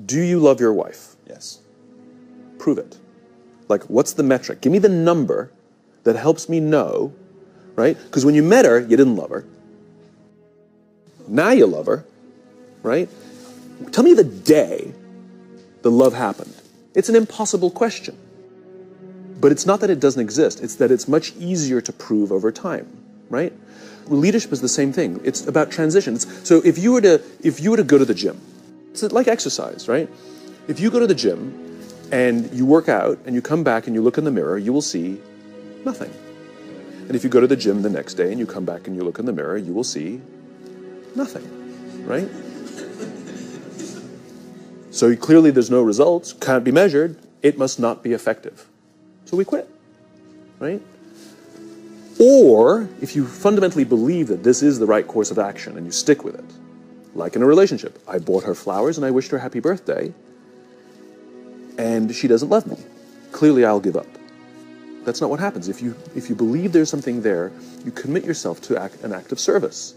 Do you love your wife? Yes. Prove it. Like, what's the metric? Give me the number that helps me know, right? Because when you met her, you didn't love her. Now you love her, right? Tell me the day the love happened. It's an impossible question. But it's not that it doesn't exist. It's that it's much easier to prove over time, right? Leadership is the same thing. It's about transitions. So if you were to go to the gym, it's like exercise, right? If you go to the gym and you work out and you come back and you look in the mirror, you will see nothing. And if you go to the gym the next day and you come back and you look in the mirror, you will see nothing, right? So clearly there's no results, can't be measured, it must not be effective. So we quit, right? Or if you fundamentally believe that this is the right course of action and you stick with it, like in a relationship, I bought her flowers and I wished her happy birthday, and she doesn't love me. Clearly I'll give up. That's not what happens. If you believe there's something there, you commit yourself to an act of service.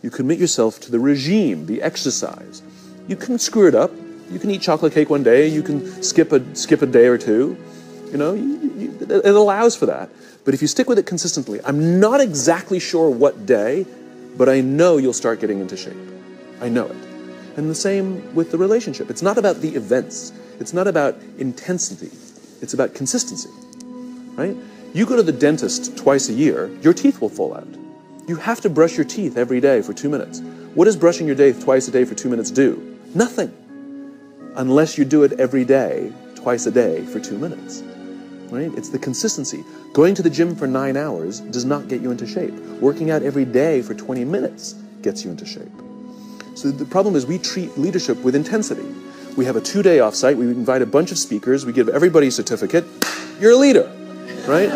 You commit yourself to the regime, the exercise. You can screw it up. You can eat chocolate cake one day. You can skip a day or two. You know, it allows for that. But if you stick with it consistently, I'm not exactly sure what day, but I know you'll start getting into shape. I know it. And the same with the relationship. It's not about the events. It's not about intensity. It's about consistency, right? You go to the dentist twice a year, your teeth will fall out. You have to brush your teeth every day for 2 minutes. What does brushing your teeth twice a day for 2 minutes do? Nothing. Unless you do it every day, twice a day for 2 minutes, right? It's the consistency. Going to the gym for 9 hours does not get you into shape. Working out every day for 20 minutes gets you into shape. So the problem is we treat leadership with intensity. We have a 2-day offsite, we invite a bunch of speakers, we give everybody a certificate, you're a leader, right?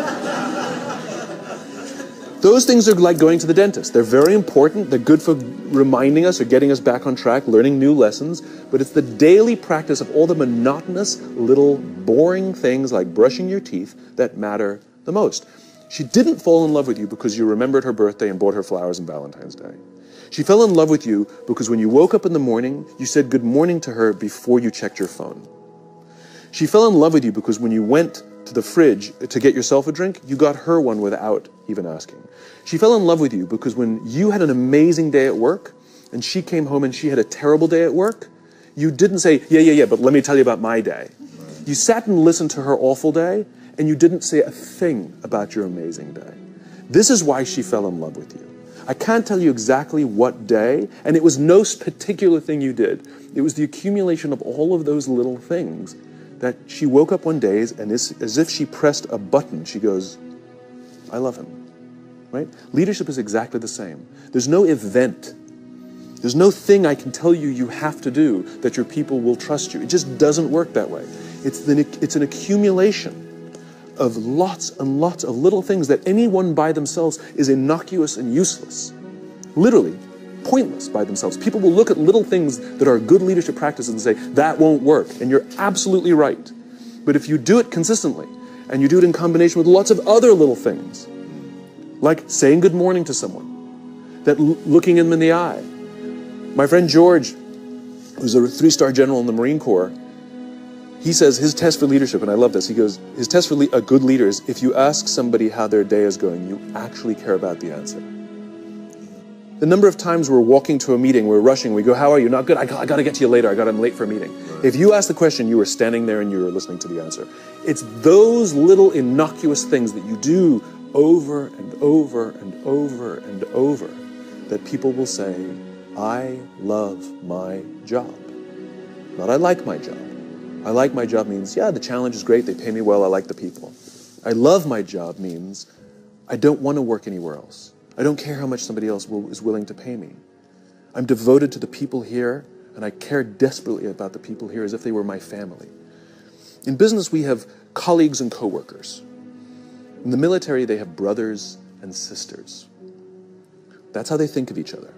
Those things are like going to the dentist. They're very important, they're good for reminding us or getting us back on track, learning new lessons, but it's the daily practice of all the monotonous, little, boring things like brushing your teeth that matter the most. She didn't fall in love with you because you remembered her birthday and bought her flowers on Valentine's Day. She fell in love with you because when you woke up in the morning, you said good morning to her before you checked your phone. She fell in love with you because when you went to the fridge to get yourself a drink, you got her one without even asking. She fell in love with you because when you had an amazing day at work and she came home and she had a terrible day at work, you didn't say, yeah, but let me tell you about my day. You sat and listened to her awful day and you didn't say a thing about your amazing day. This is why she fell in love with you. I can't tell you exactly what day, and it was no particular thing you did. It was the accumulation of all of those little things that she woke up one day and as if she pressed a button, she goes, I love him, right? Leadership is exactly the same. There's no event. There's no thing I can tell you you have to do that your people will trust you. It just doesn't work that way. It's an accumulation of lots and lots of little things that anyone by themselves is innocuous and useless. Literally, pointless by themselves. People will look at little things that are good leadership practices and say, that won't work. And you're absolutely right. But if you do it consistently, and you do it in combination with lots of other little things, like saying good morning to someone, that looking them in the eye. My friend George, who's a 3-star general in the Marine Corps, he says his test for leadership, and I love this, he goes, his test for a good leader is if you ask somebody how their day is going, you actually care about the answer. The number of times we're walking to a meeting, we're rushing, we go, how are you? Not good, I got to get to you later, I'm late for a meeting. If you ask the question, you were standing there and you were listening to the answer. It's those little innocuous things that you do over and over and over and over that people will say, I love my job. Not I like my job. I like my job means, yeah, the challenge is great, they pay me well, I like the people. I love my job means, I don't want to work anywhere else. I don't care how much somebody else is willing to pay me. I'm devoted to the people here, and I care desperately about the people here as if they were my family. In business, we have colleagues and coworkers. In the military, they have brothers and sisters. That's how they think of each other.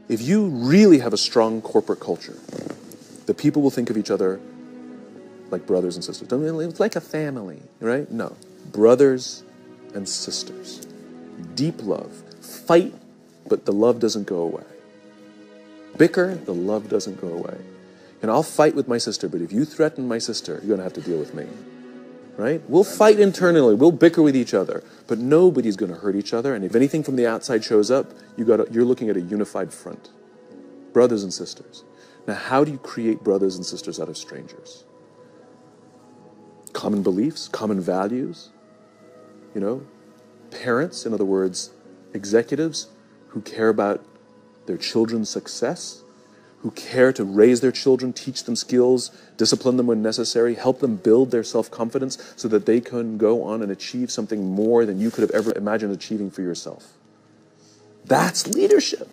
If you really have a strong corporate culture, the people will think of each other like brothers and sisters. It's like a family, right? No. Brothers and sisters. Deep love. Fight, but the love doesn't go away. Bicker, the love doesn't go away. And I'll fight with my sister, but if you threaten my sister, you're going to have to deal with me. Right? We'll fight internally, we'll bicker with each other, but nobody's going to hurt each other. And if anything from the outside shows up, you're looking at a unified front. Brothers and sisters. Now, how do you create brothers and sisters out of strangers? Common beliefs, common values, you know, parents, in other words, executives who care about their children's success, who care to raise their children, teach them skills, discipline them when necessary, help them build their self-confidence so that they can go on and achieve something more than you could have ever imagined achieving for yourself. That's leadership.